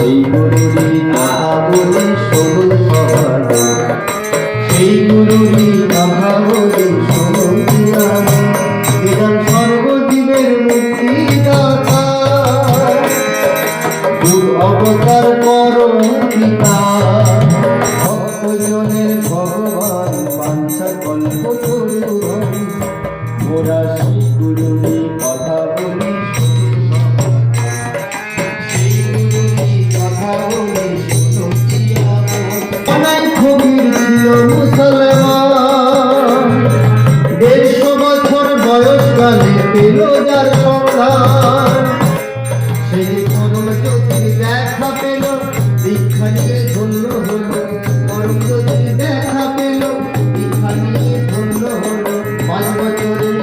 সেই গুরুরই কথা বলি শোনো সবাই, সেই গুরুরই কথা বলি শোনো এরাম সর্বজীবের মুক্তিদাতা, যুগ অবতার পরম পিতা, ভক্তজনের ভগবান বাঞ্ছা কল্প তরুণ। মোরা সেই গুরুরই কথা বলি মুসলমান 150 বছর বয়সকালে পেল যার সন্ধান, সেই পরম জ্যোতির দেখা পেল, দীক্ষা নিয়ে ধন্য হলো, পরম জ্যোতির দেখা পেল, দীক্ষা নিয়ে ধন্য হলো। 5 বছরের